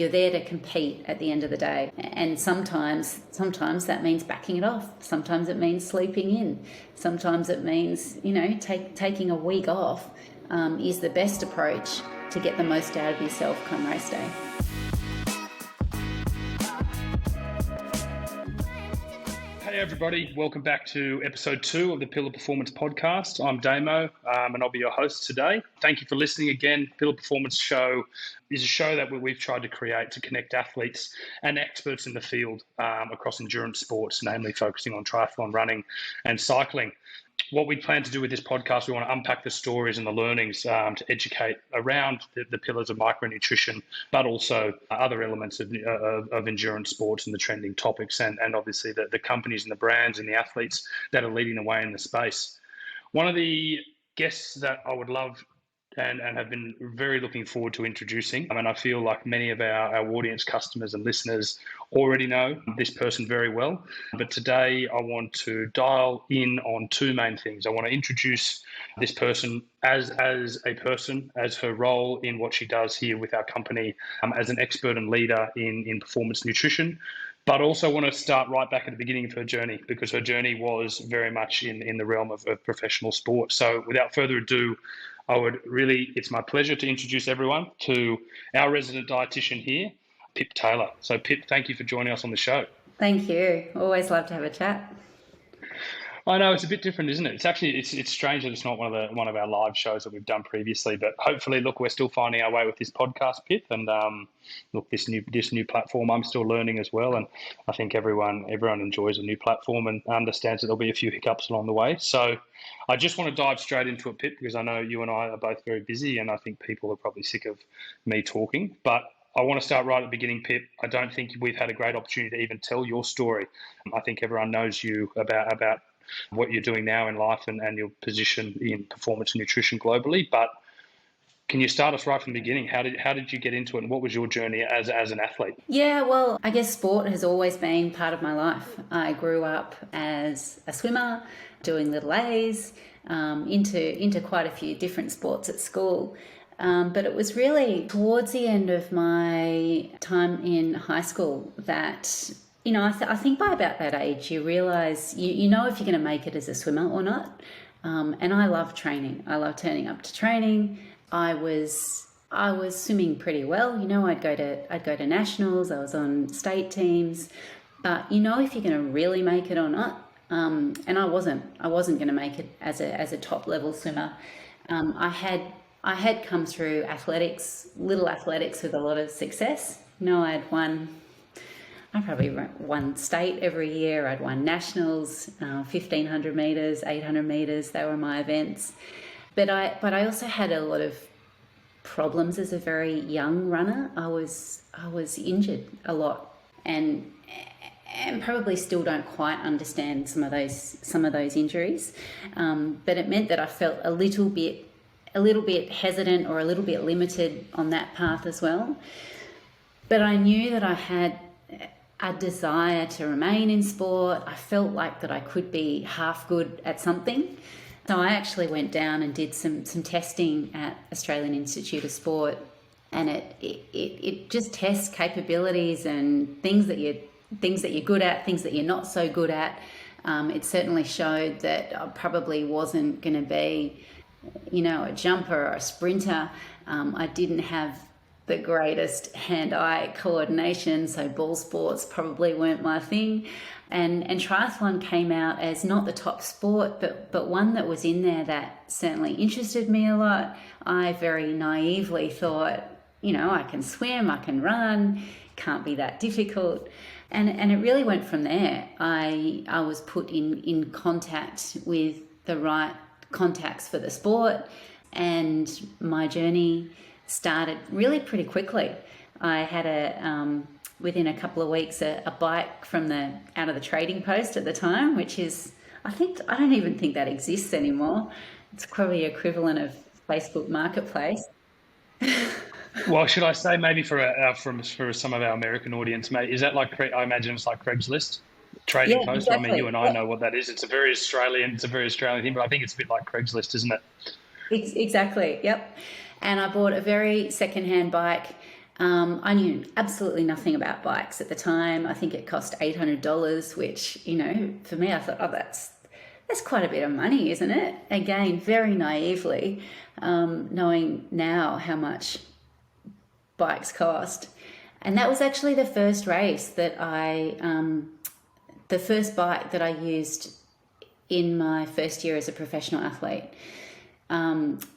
You're there to compete at the end of the day. And sometimes that means backing it off. Sometimes it means sleeping in. Sometimes it means, taking a week off is the best approach to get the most out of yourself come race day. Hey everybody, welcome back to episode 2 of the PILLAR Performance Podcast. I'm Damo and I'll be your host today. Thank you for listening again. PILLAR Performance Show is a show that we've tried to create to connect athletes and experts in the field across endurance sports, namely focusing on triathlon, running and cycling. What we plan to do with this podcast, we want to unpack the stories and the learnings to educate around the pillars of micronutrition, but also other elements of endurance sports and the trending topics, and obviously the companies and the brands and the athletes that are leading the way in the space. One of the guests that I would love and have been very looking forward to introducing. And I feel like many of our audience, customers and listeners already know this person very well. But today I want to dial in on two main things. I want to introduce this person as a person, as her role in what she does here with our company, as an expert and leader in performance nutrition. But also want to start right back at the beginning of her journey, because her journey was very much in the realm of professional sport. So without further ado, it's my pleasure to introduce everyone to our resident dietitian here, Pip Taylor. So Pip, thank you for joining us on the show. Thank you. Always love to have a chat. I know it's a bit different, isn't it? It's actually it's strange that it's not one of our live shows that we've done previously. But hopefully, look, we're still finding our way with this podcast, Pip, and look, this new platform. I'm still learning as well, and I think everyone enjoys a new platform and understands that there'll be a few hiccups along the way. So I just want to dive straight into it, Pip, because I know you and I are both very busy, and I think people are probably sick of me talking, but I want to start right at the beginning, Pip. I don't think we've had a great opportunity to even tell your story. I think everyone knows you about what you're doing now in life and your position in performance nutrition globally. But can you start us right from the beginning? How did you get into it, and what was your journey as an athlete? Yeah, well, I guess sport has always been part of my life. I grew up as a swimmer, doing little A's, into quite a few different sports at school. But it was really towards the end of my time in high school that, I think by about that age, you realise, you know if you're going to make it as a swimmer or not. And I love training. I love turning up to training. I was swimming pretty well. I'd go to nationals. I was on state teams. But if you're going to really make it or not. And I wasn't going to make it as a top level swimmer. I had come through little athletics with a lot of success. I probably won state every year. I'd won nationals, 1,500 metres, 800 metres. They were my events. But I also had a lot of problems as a very young runner. I was injured a lot, and probably still don't quite understand some of those injuries. But it meant that I felt a little bit hesitant or a little bit limited on that path as well. But I knew that I had a desire to remain in sport. I felt like that I could be half good at something. So I actually went down and did some testing at Australian Institute of Sport, and it just tests capabilities and things that you're good at, things that you're not so good at. It certainly showed that I probably wasn't going to be a jumper or a sprinter. I didn't have the greatest hand-eye coordination, so ball sports probably weren't my thing. And triathlon came out as not the top sport, but one that was in there that certainly interested me a lot. I very naively thought, I can swim, I can run, can't be that difficult. And it really went from there. I was put in contact with the right contacts for the sport, and my journey started really pretty quickly. I had within a couple of weeks a bike out of the trading post at the time, which is, I don't even think that exists anymore. It's probably equivalent of Facebook Marketplace. Well, should I say maybe for some of our American audience, mate, is that I imagine it's like Craigslist? Trading post. Exactly. I mean, you and I know what that is. It's a very Australian thing, but I think it's a bit like Craigslist, isn't it? Exactly. Yep. And I bought a very secondhand bike I knew absolutely nothing about bikes at the time. I think it cost $800, which, for me, I thought, oh, that's quite a bit of money, isn't it? Again, very naively, knowing now how much bikes cost. And that was actually the first race that the first bike that I used in my first year as a professional athlete.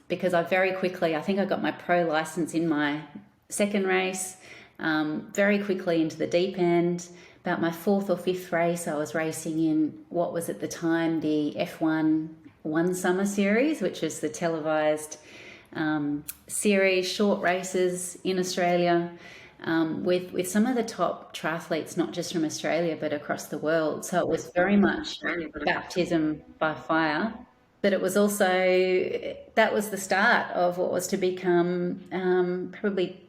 Because I think I got my pro license in my second race, very quickly into the deep end. About my fourth or fifth race, I was racing in what was at the time the F1 One Summer Series, which is the televised series, short races in Australia, with some of the top triathletes, not just from Australia, but across the world. So it was very much baptism by fire. But it was also, that was the start of what was to become probably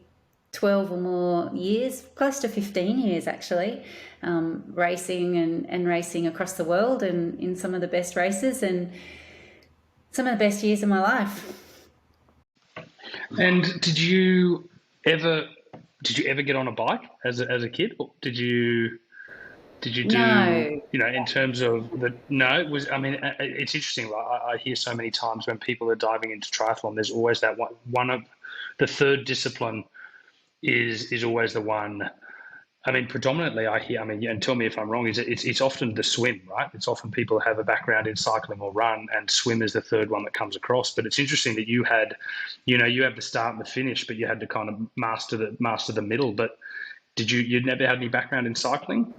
12 or more years, close to 15 years actually, racing and racing across the world and in some of the best races and some of the best years of my life. And did you ever get on a bike as a kid? Or did you do, No. in terms of it's interesting. I hear so many times when people are diving into triathlon, there's always that one of the third discipline is always the one. I mean, predominantly I hear, and tell me if I'm wrong, it's often the swim, right? It's often people have a background in cycling or run, and swim is the third one that comes across. But it's interesting that you had, you have the start and the finish, but you had to kind of master the middle. But you'd never had any background in cycling?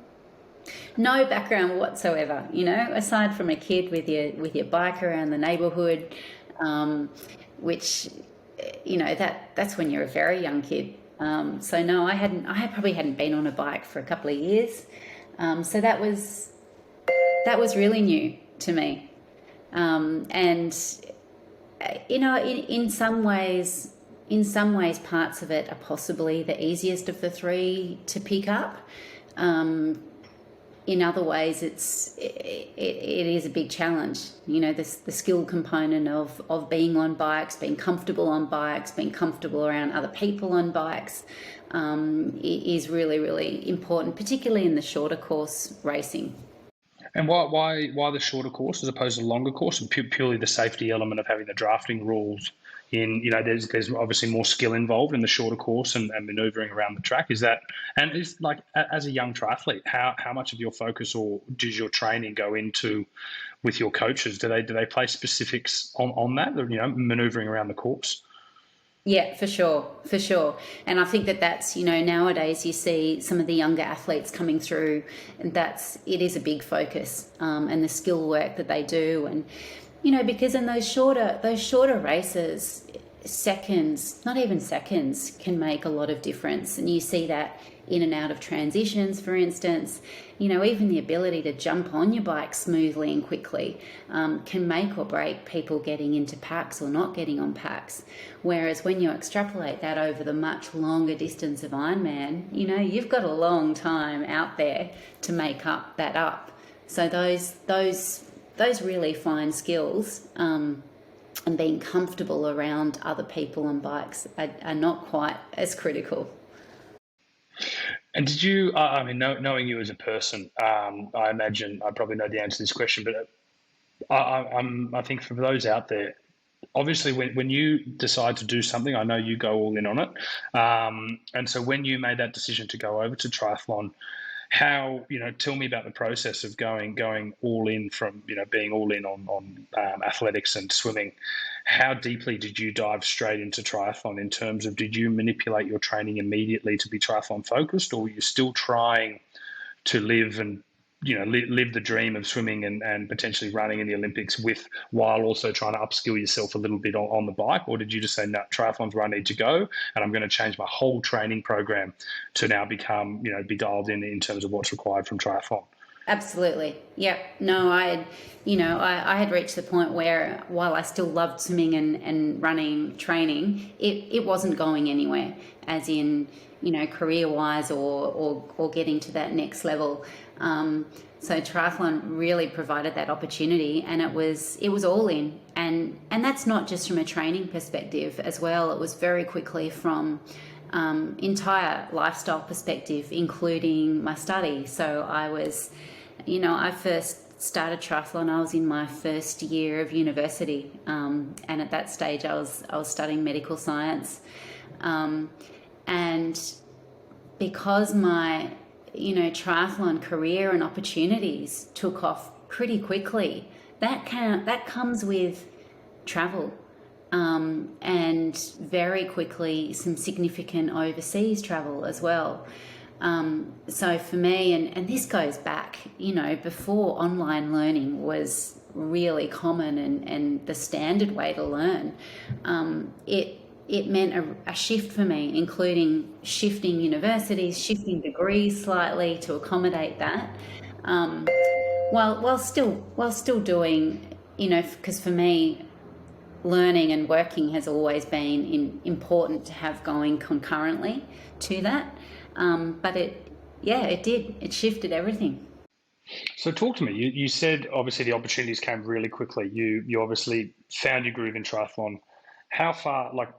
No background whatsoever, aside from a kid with your bike around the neighborhood, which, that's when you're a very young kid. So no, I probably hadn't been on a bike for a couple of years. So that was really new to me. And, in some ways, parts of it are possibly the easiest of the three to pick up. In other ways, it is a big challenge. The skill component of being on bikes, being comfortable on bikes, being comfortable around other people on bikes, is really, really important, particularly in the shorter course racing. And why the shorter course as opposed to the longer course? And purely the safety element of having the drafting rules in, there's obviously more skill involved in the shorter course and maneuvering around the track. Is that, and is like, as a young triathlete, how much of your focus or does your training go into with your coaches? Do they play specifics on that, maneuvering around the course? Yeah, for sure. And I think that's, nowadays you see some of the younger athletes coming through, and it is a big focus, and the skill work that they do. And, because in those shorter races, seconds, not even seconds, can make a lot of difference. And you see that in and out of transitions, for instance. Even the ability to jump on your bike smoothly and quickly can make or break people getting into packs or not getting on packs. Whereas when you extrapolate that over the much longer distance of Ironman, you've got a long time out there to make that up. So those really fine skills and being comfortable around other people on bikes are not quite as critical. And did you, knowing you as a person, I imagine I probably know the answer to this question, but I think for those out there, obviously when you decide to do something, I know you go all in on it. And so when you made that decision to go over to triathlon, how, tell me about the process of going all in from, being all in on athletics and swimming. How deeply did you dive straight into triathlon in terms of, did you manipulate your training immediately to be triathlon focused, or were you still trying to live and, live the dream of swimming and potentially running in the Olympics while also trying to upskill yourself a little bit on the bike? Or did you just say, no, triathlon's where I need to go, and I'm going to change my whole training program to now become, be dialed in terms of what's required from triathlon? Absolutely. Yeah. No, I had reached the point where while I still loved swimming and running training, it wasn't going anywhere, as in, career-wise or getting to that next level. So triathlon really provided that opportunity, and it was all in. And that's not just from a training perspective as well. It was very quickly from entire lifestyle perspective, including my study. So I first started triathlon. I was in my first year of university, and at that stage, I was studying medical science, and because my triathlon career and opportunities took off pretty quickly, that comes with travel. And very quickly some significant overseas travel as well. So for me, and this goes back, before online learning was really common and the standard way to learn, it meant a shift for me, including shifting universities, shifting degrees slightly to accommodate that, while still doing, because for me, learning and working has always been important to have going concurrently to that. But it shifted everything. So talk to me. You said obviously the opportunities came really quickly. You obviously found your groove in triathlon. How far, like,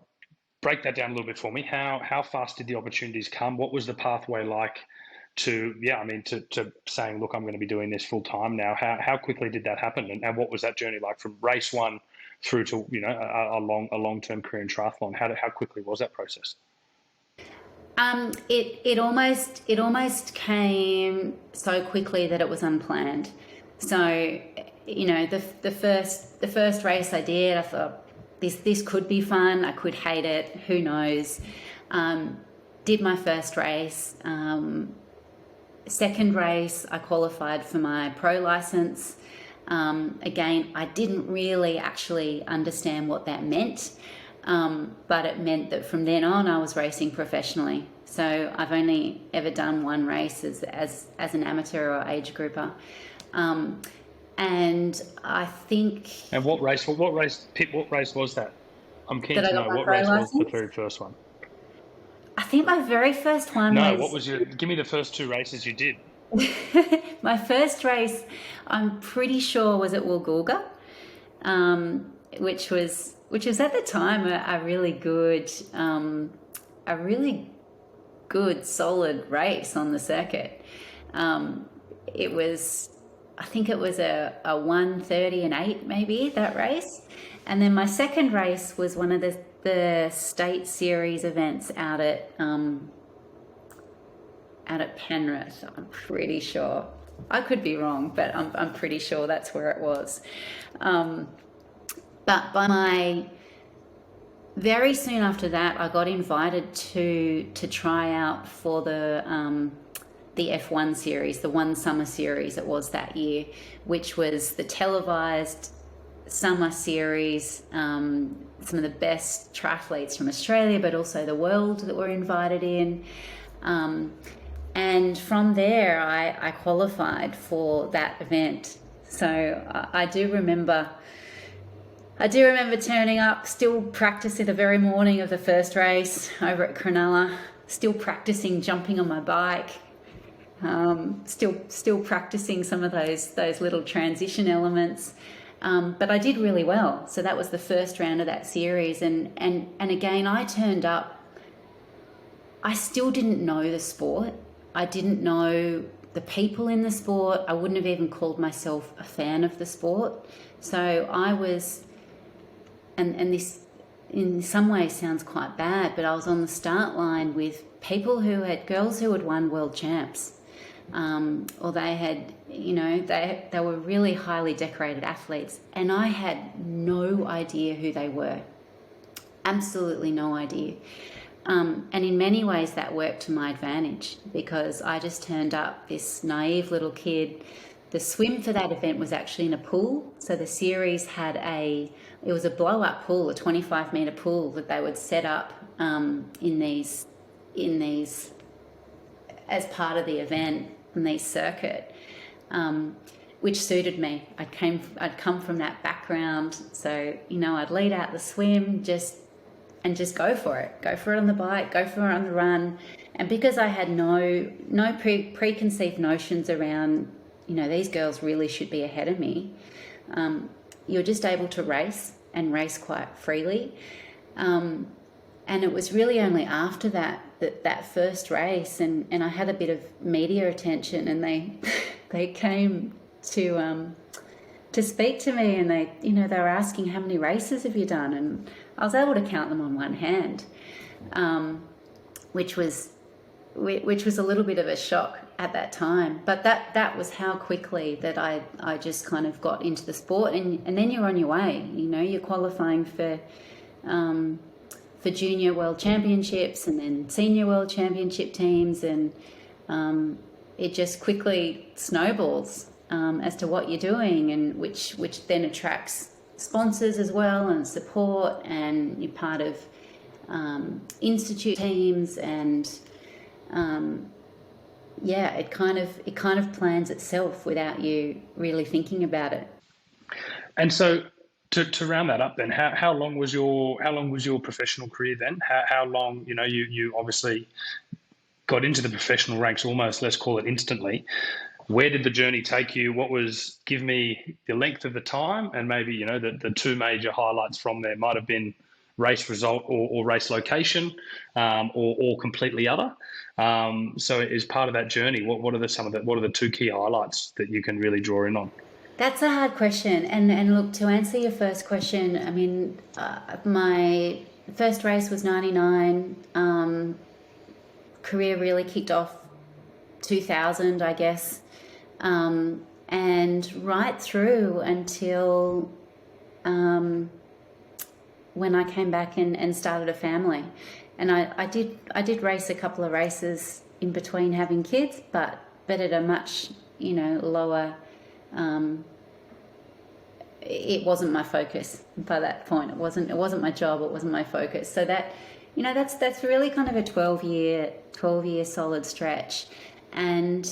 break that down a little bit for me. How fast did the opportunities come? What was the pathway like to saying, look, I'm going to be doing this full time now? How quickly did that happen? And what was that journey like from race one through to a long-term career in triathlon? How quickly was that process? It almost came so quickly that it was unplanned. So, the first race I did, I thought this could be fun. I could hate it. Who knows? Did my first race. Second race, I qualified for my pro license. Again, I didn't really actually understand what that meant, but it meant that from then on I was racing professionally. So I've only ever done one race as an amateur or age grouper, and I think. And what race, Pip? What race was that? I'm keen to know what race was the very first one. I think my very first one give me the first two races you did. My first race, I'm pretty sure, was at Woolgoolga, which was at the time a really good solid race on the circuit. I think it was a 1:30 and 8 maybe, that race. And then my second race was one of the state series events out at Penrith. I'm pretty sure. I could be wrong, but I'm pretty sure that's where it was. But very soon after that, I got invited to try out for the F1 series, the one summer series it was that year, which was the televised summer series. Some of the best triathletes from Australia, but also the world, that were invited in. And from there, I qualified for that event. So I do remember turning up, still practicing the very morning of the first race over at Cronulla, still practicing jumping on my bike, still practicing some of those little transition elements. But I did really well. So that was the first round of that series. And again, I turned up. I still didn't know the sport. I didn't know the people in the sport. I wouldn't have even called myself a fan of the sport. So I was, and this in some ways sounds quite bad, but I was on the start line with girls who had won world champs. Or they had, they were really highly decorated athletes, and I had no idea who they were. Absolutely no idea. And in many ways that worked to my advantage, because I just turned up, this naive little kid. The swim for that event was actually in a pool. So the series it was a blow-up pool, a 25-metre pool that they would set up in these as part of the event in the circuit, which suited me. I'd come from that background, so I'd lead out the swim, just go for it on the bike, go for it on the run. And because I had no preconceived notions around, these girls really should be ahead of me, you're just able to race quite freely. And it was really only after that first race, and I had a bit of media attention, and they came to speak to me, and they were asking, how many races have you done? And I was able to count them on one hand, which was a little bit of a shock at that time. But that was how quickly that I just kind of got into the sport, and then you're on your way. You're qualifying for junior world championships and then senior world championship teams, and it just quickly snowballs as to what you're doing, and which then attracts sponsors as well and support, and you're part of institute teams, and it kind of plans itself without you really thinking about it. And so to round that up then, how long was your professional career then? How long, you obviously got into the professional ranks almost, let's call it instantly. Where did the journey take you? Give me the length of the time, and maybe, the two major highlights from there might have been race result or race location, or completely other. So as part of that journey, what are the two key highlights that you can really draw in on? That's a hard question. And look, to answer your first question, I mean, my first race was 99. Career really kicked off 2000, I guess. And right through until when I came back and started a family. And I did race a couple of races in between having kids, but at a much, lower, it wasn't my focus by that point. It wasn't my job, it wasn't my focus. So that, that's really kind of a 12-year solid stretch. And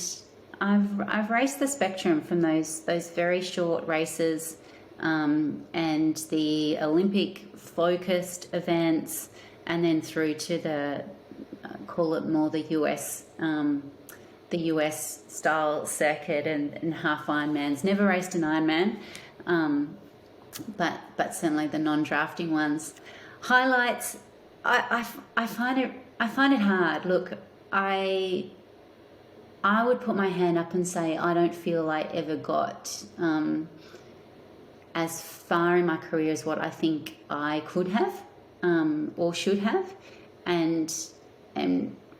I've raced the spectrum from those very short races, and the Olympic focused events, and then through to the call it more the US style circuit and half Ironmans. Never raced an Ironman, but certainly the non-drafting ones. Highlights, I find it hard. Look, I would put my hand up and say I don't feel I ever got as far in my career as what I think I could have, or should have, and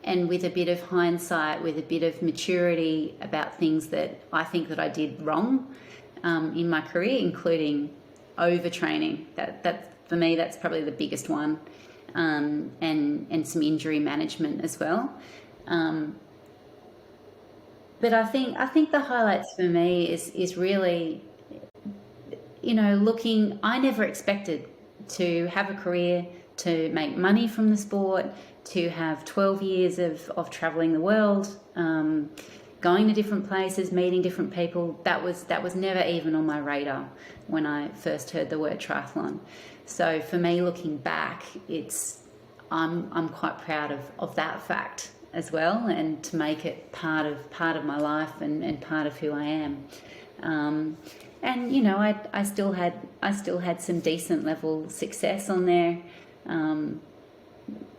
with a bit of hindsight, with a bit of maturity about things that I think that I did wrong in my career, including overtraining. That for me, that's probably the biggest one, and some injury management as well. But I think the highlights for me is really, looking. I never expected to have a career, to make money from the sport, to have 12 years of traveling the world, going to different places, meeting different people. That was never even on my radar when I first heard the word triathlon. So for me, looking back, I'm quite proud of that fact as well, and to make it part of my life and part of who I am. And I still had some decent level success on there.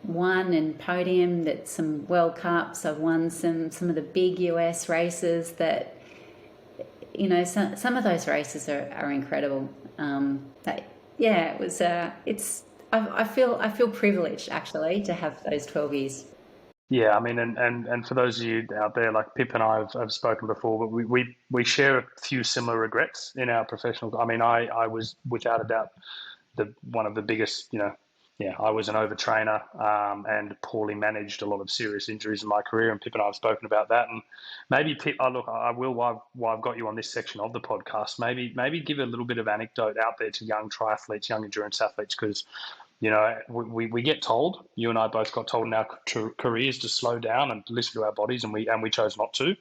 Won and podiumed at some World Cups. I've won some of the big US races that, some of those races are incredible. It was. I feel privileged actually to have those 12 years. Yeah, I mean, and for those of you out there, like Pip and I have spoken before, but we share a few similar regrets in our professional. I mean, I was without a doubt one of the biggest, I was an overtrainer, and poorly managed a lot of serious injuries in my career, and Pip and I have spoken about that. And maybe Pip, I will, while I've got you on this section of the podcast, maybe give a little bit of anecdote out there to young triathletes, young endurance athletes, because we get told, you and I both got told in our careers to slow down and listen to our bodies, and we chose not to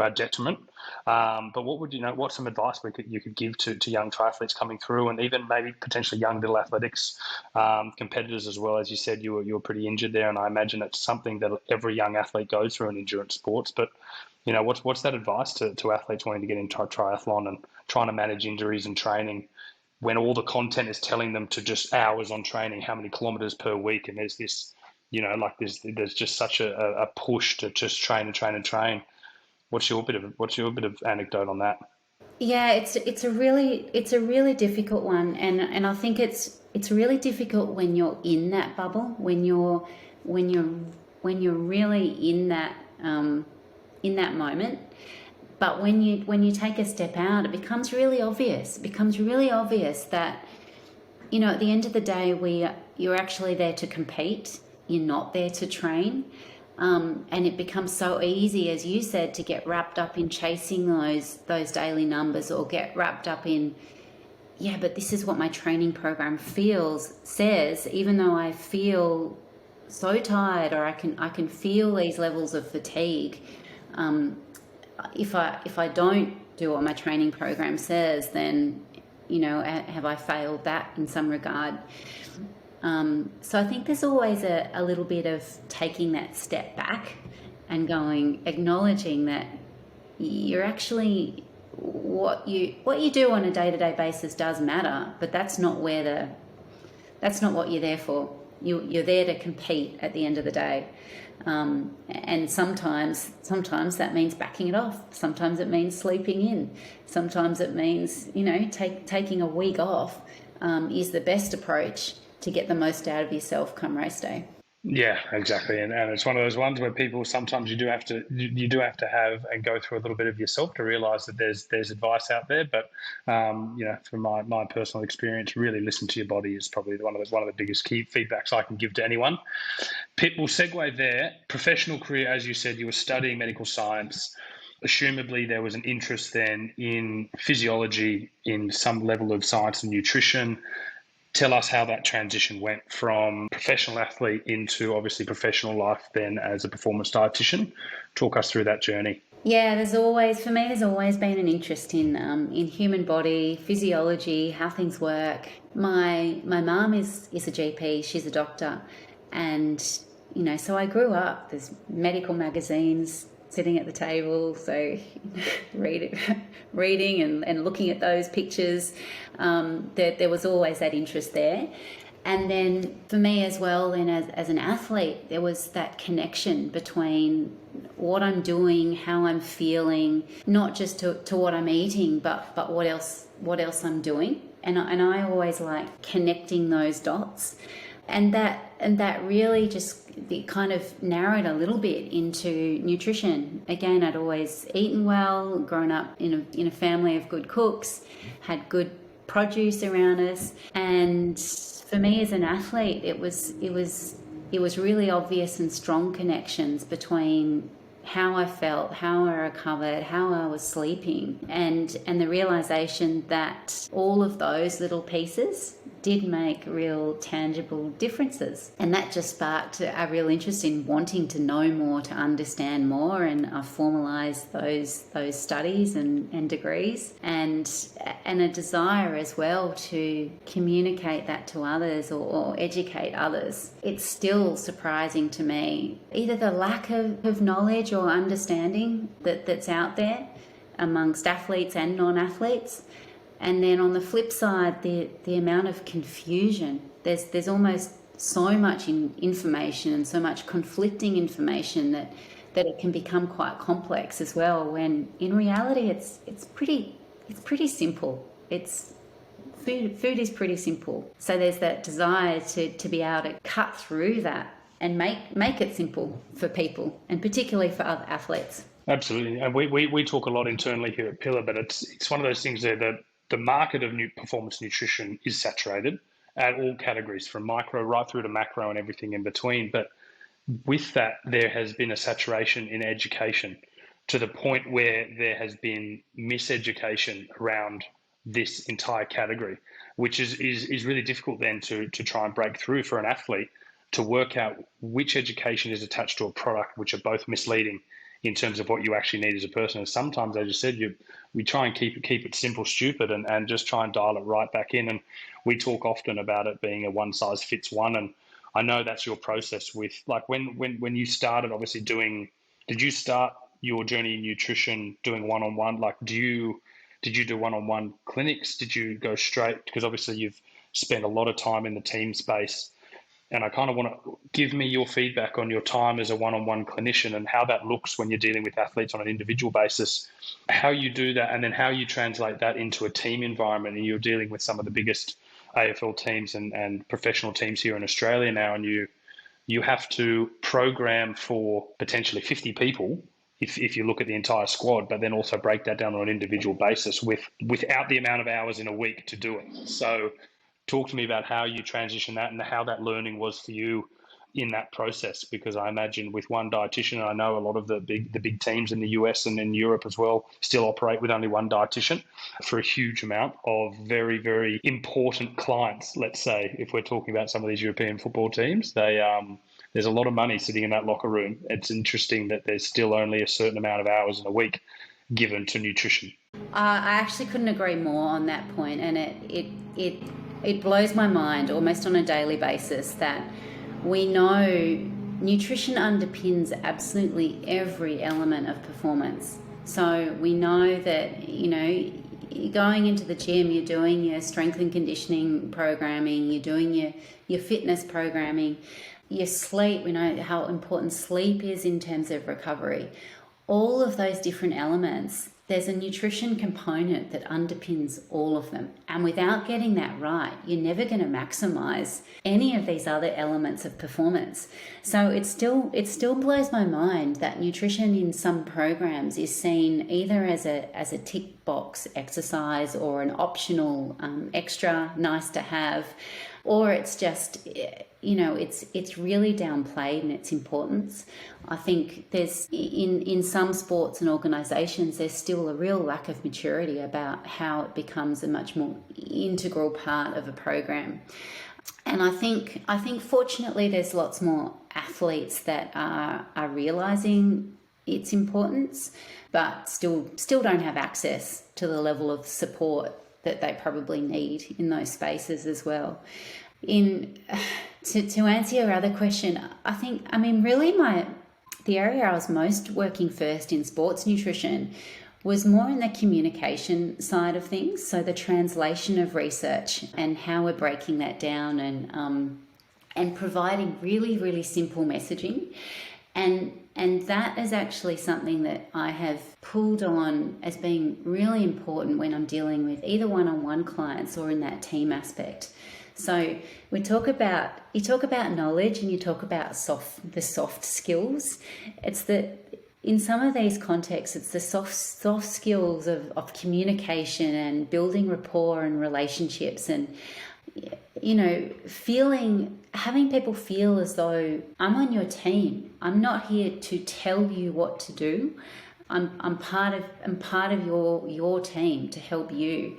our detriment. But what's some advice you could give to young triathletes coming through, and even maybe potentially young little athletics competitors as well? As you said, you were pretty injured there, and I imagine it's something that every young athlete goes through in endurance sports. But what's that advice to athletes wanting to get into triathlon and trying to manage injuries and training when all the content is telling them to just hours on training, how many kilometers per week, and there's this, like there's just such a push to just train and train and train. What's your bit of anecdote on that? Yeah, it's a really difficult one, and I think it's really difficult when you're in that bubble, when you're really in that moment. But when you take a step out, it becomes really obvious. It becomes really obvious that, at the end of the day, you're actually there to compete. You're not there to train. And it becomes so easy, as you said, to get wrapped up in chasing those daily numbers, or get wrapped up in, yeah, but this is what my training program says, even though I feel so tired, or I can feel these levels of fatigue. If I don't do what my training program says, then, have I failed that in some regard? So I think there's always a little bit of taking that step back and acknowledging that you're actually, what you do on a day-to-day basis does matter, but that's not what you're there for. You're there to compete at the end of the day. And sometimes that means backing it off. Sometimes it means sleeping in. Sometimes it means, taking a week off is the best approach to get the most out of yourself come race day. Yeah, exactly, and it's one of those ones where people, sometimes you do have to have and go through a little bit of yourself to realise that there's advice out there. But from my personal experience, really listen to your body is probably one of the biggest key feedbacks I can give to anyone. Pip, we'll segue there. Professional career, as you said, you were studying medical science. Assumably, there was an interest then in physiology, in some level of science and nutrition. Tell us how that transition went from professional athlete into obviously professional life then as a performance dietitian. Talk us through that journey. Yeah, there's always been an interest in human body, physiology, how things work. My mum is a GP, she's a doctor, and so I grew up, there's medical magazines sitting at the table, so reading and looking at those pictures. There was always that interest there. And then for me as well, then as an athlete, there was that connection between what I'm doing, how I'm feeling, not just to what I'm eating, but what else I'm doing. And I always like connecting those dots. And that really just kind of narrowed a little bit into nutrition. Again, I'd always eaten well, grown up in a family of good cooks, had good produce around us, and for me as an athlete, it was really obvious and strong connections between how I felt, how I recovered, how I was sleeping, and the realization that all of those little pieces did make real tangible differences. And that just sparked a real interest in wanting to know more, to understand more, and I formalized those studies and degrees, and a desire as well to communicate that to others or educate others. It's still surprising to me, either the lack of knowledge or understanding that's out there amongst athletes and non-athletes. And then on the flip side, the amount of confusion. There's almost so much information and so much conflicting information that it can become quite complex as well, when in reality it's pretty simple. Food is pretty simple. So there's that desire to be able to cut through that and make it simple for people, and particularly for other athletes. Absolutely. And we talk a lot internally here at PILLAR, but it's one of those things there that the market of performance nutrition is saturated at all categories, from micro right through to macro and everything in between. But with that, there has been a saturation in education to the point where there has been miseducation around this entire category, which is really difficult then to try and break through for an athlete to work out which education is attached to a product, which are both misleading in terms of what you actually need as a person. And sometimes, as you said, we try and keep it simple, stupid, and just try and dial it right back in. And we talk often about it being a one size fits one. And I know that's your process with, like, when you started obviously did you start your journey in nutrition doing one-on-one? Like, do you Did you do one-on-one clinics? Did you go straight? Because obviously you've spent a lot of time in the team space. And I kind of want to give me your feedback on your time as a one-on-one clinician and how that looks when you're dealing with athletes on an individual basis, how you do that, and then how you translate that into a team environment. And you're dealing with some of the biggest AFL teams and professional teams here in Australia now, and you have to program for potentially 50 people if you look at the entire squad, but then also break that down on an individual basis without the amount of hours in a week to do it. So talk to me about how you transition that and how that learning was for you in that process, because I imagine with one dietitian, I know a lot of the big teams in the US and in Europe as well still operate with only one dietitian for a huge amount of very, very important clients. Let's say if we're talking about some of these European football teams, there's a lot of money sitting in that locker room. It's interesting that there's still only a certain amount of hours in a week given to nutrition. I actually couldn't agree more on that point, and it blows my mind almost on a daily basis that we know nutrition underpins absolutely every element of performance. So we know that, you're going into the gym, you're doing your strength and conditioning programming, you're doing your fitness programming, your sleep, we know how important sleep is in terms of recovery. All of those different elements, there's a nutrition component that underpins all of them. And without getting that right, you're never going to maximize any of these other elements of performance. So it still blows my mind that nutrition in some programs is seen either as a tick box exercise or an optional extra nice to have, or it's just, it's really downplayed in its importance. I think there's, in some sports and organisations, there's still a real lack of maturity about how it becomes a much more integral part of a program. And I think fortunately there's lots more athletes that are realising its importance, but still don't have access to the level of support that they probably need in those spaces as well. To answer your other question, the area I was most working first in sports nutrition was more in the communication side of things. So the translation of research and how we're breaking that down and providing really, really simple messaging. And that is actually something that I have pulled on as being really important when I'm dealing with either one-on-one clients or in that team aspect. So you talk about knowledge and you talk about the soft skills. It's in some of these contexts, it's the soft skills of communication and building rapport and relationships, and having people feel as though I'm on your team. I'm not here to tell you what to do. I'm part of your team to help you.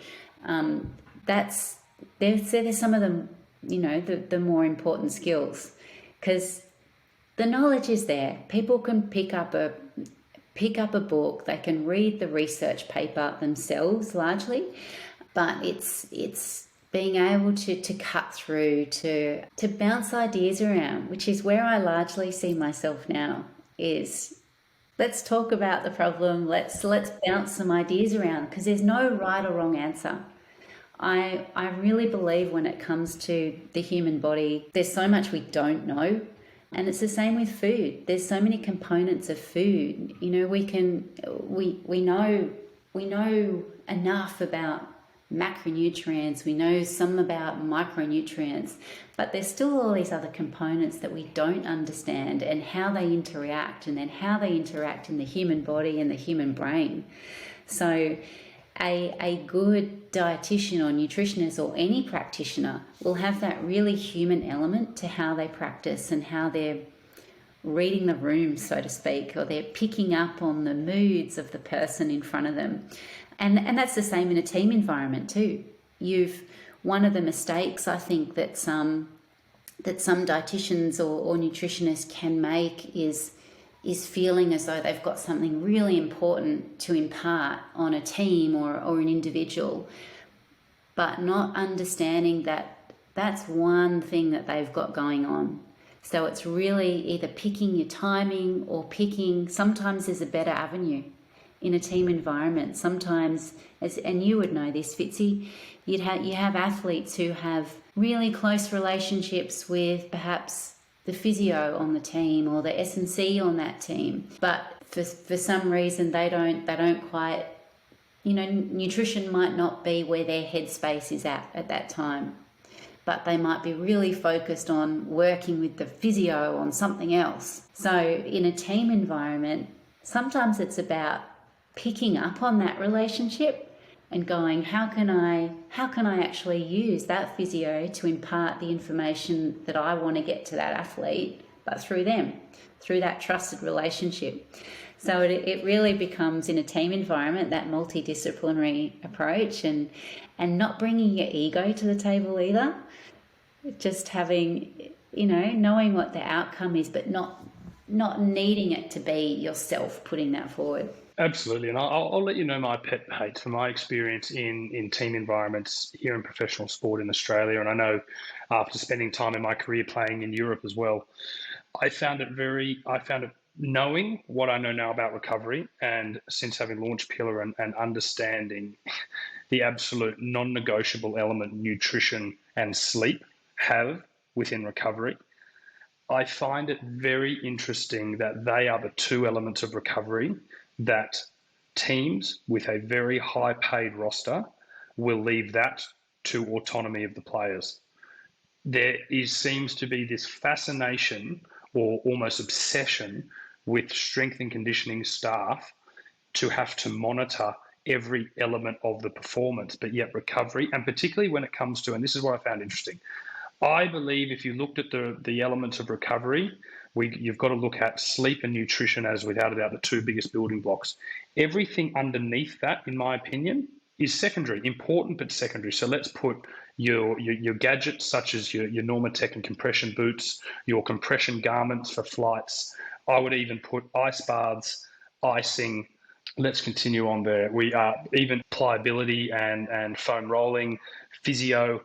There's some of them, the more important skills, because the knowledge is there. People can pick up a book, they can read the research paper themselves largely, but it's being able to cut through, to bounce ideas around, which is where I largely see myself now, is let's talk about the problem, let's bounce some ideas around, because there's no right or wrong answer. I really believe when it comes to the human body, there's so much we don't know. And it's the same with food. There's so many components of food. We know enough about macronutrients, we know some about micronutrients, but there's still all these other components that we don't understand, and how they interact, and then how they interact in the human body and the human brain. So a good dietitian or nutritionist or any practitioner will have that really human element to how they practice and how they're reading the room, so to speak, or they're picking up on the moods of the person in front of them. And that's the same in a team environment too. One of the mistakes I think that some dietitians or nutritionists can make is feeling as though they've got something really important to impart on a team or an individual, but not understanding that that's one thing that they've got going on. So it's really either picking your timing or sometimes there's a better avenue. in a team environment, sometimes, and you would know this, Fitzy, you have athletes who have really close relationships with perhaps the physio on the team or the S&C on that team, but for some reason they don't quite, nutrition might not be where their headspace is at that time, but they might be really focused on working with the physio on something else. So in a team environment, sometimes it's about picking up on that relationship and going, how can I actually use that physio to impart the information that I want to get to that athlete, but through them, through that trusted relationship. So it really becomes, in a team environment, that multidisciplinary approach, and not bringing your ego to the table either. Just having, knowing what the outcome is, but not needing it to be yourself putting that forward. Absolutely. And I'll let you know my pet hate from my experience in team environments here in professional sport in Australia. And I know after spending time in my career playing in Europe as well, I found it knowing what I know now about recovery, and since having launched PILLAR and understanding the absolute non-negotiable element nutrition and sleep have within recovery, I find it very interesting that they are the two elements of recovery that teams with a very high paid roster will leave that to autonomy of the players. There seems to be this fascination or almost obsession with strength and conditioning staff to have to monitor every element of the performance, but yet recovery, and particularly when it comes to, and this is what I found interesting, I believe if you looked at the elements of recovery, you've got to look at sleep and nutrition as without a doubt the two biggest building blocks. Everything underneath that, in my opinion, is secondary, important but secondary. So let's put your gadgets such as your Normatec and compression boots, your compression garments for flights. I would even put ice baths, icing. Let's continue on there. We are even pliability and foam rolling, physio.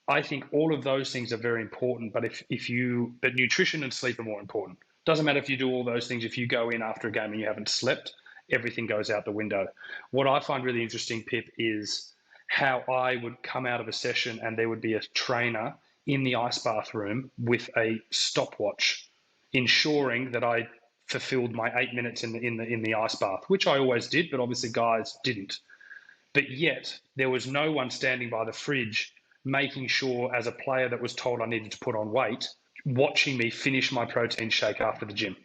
I think all of those things are very important, but but nutrition and sleep are more important. Doesn't matter if you do all those things. If you go in after a game and you haven't slept, everything goes out the window. What I find really interesting, Pip, is how I would come out of a session and there would be a trainer in the ice bath room with a stopwatch, ensuring that I fulfilled my 8 minutes in the ice bath, which I always did, but obviously guys didn't. But yet there was no one standing by the fridge making sure, as a player that was told I needed to put on weight, watching me finish my protein shake after the gym.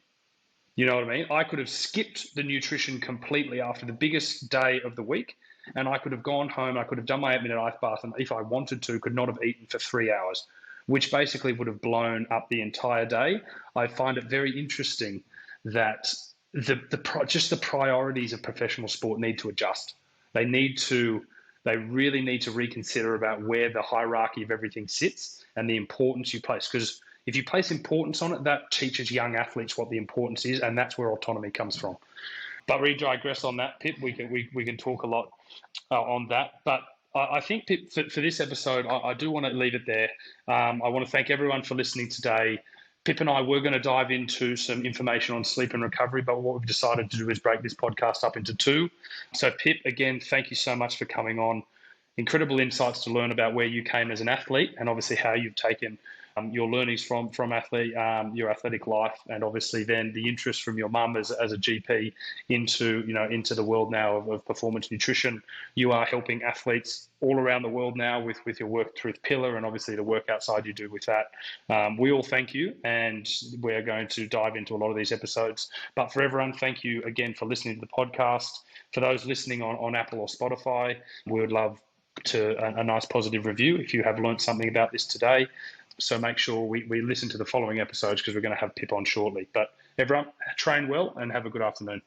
You know what I mean? I could have skipped the nutrition completely after the biggest day of the week, and I could have gone home, I could have done my 8-minute ice bath, and if I wanted to, could not have eaten for 3 hours, which basically would have blown up the entire day. I find it very interesting that just the priorities of professional sport need to adjust. They really need to reconsider about where the hierarchy of everything sits and the importance you place. Because if you place importance on it, that teaches young athletes what the importance is, and that's where autonomy comes from. But we digress on that, Pip. We can talk a lot on that. But I think, Pip, for this episode, I do want to leave it there. I want to thank everyone for listening today. Pip and I were going to dive into some information on sleep and recovery, but what we've decided to do is break this podcast up into two. So, Pip, again, thank you so much for coming on. Incredible insights to learn about where you came as an athlete and obviously how you've taken your learnings from your athletic life, and obviously then the interest from your mum as a GP into the world now of performance nutrition. You are helping athletes all around the world now with your work through PILLAR and obviously the work outside you do with that. We all thank you, and we're going to dive into a lot of these episodes. But for everyone, thank you again for listening to the podcast. For those listening on Apple or Spotify, we would love a nice positive review if you have learned something about this today. So make sure we listen to the following episodes because we're going to have Pip on shortly. But everyone, train well and have a good afternoon.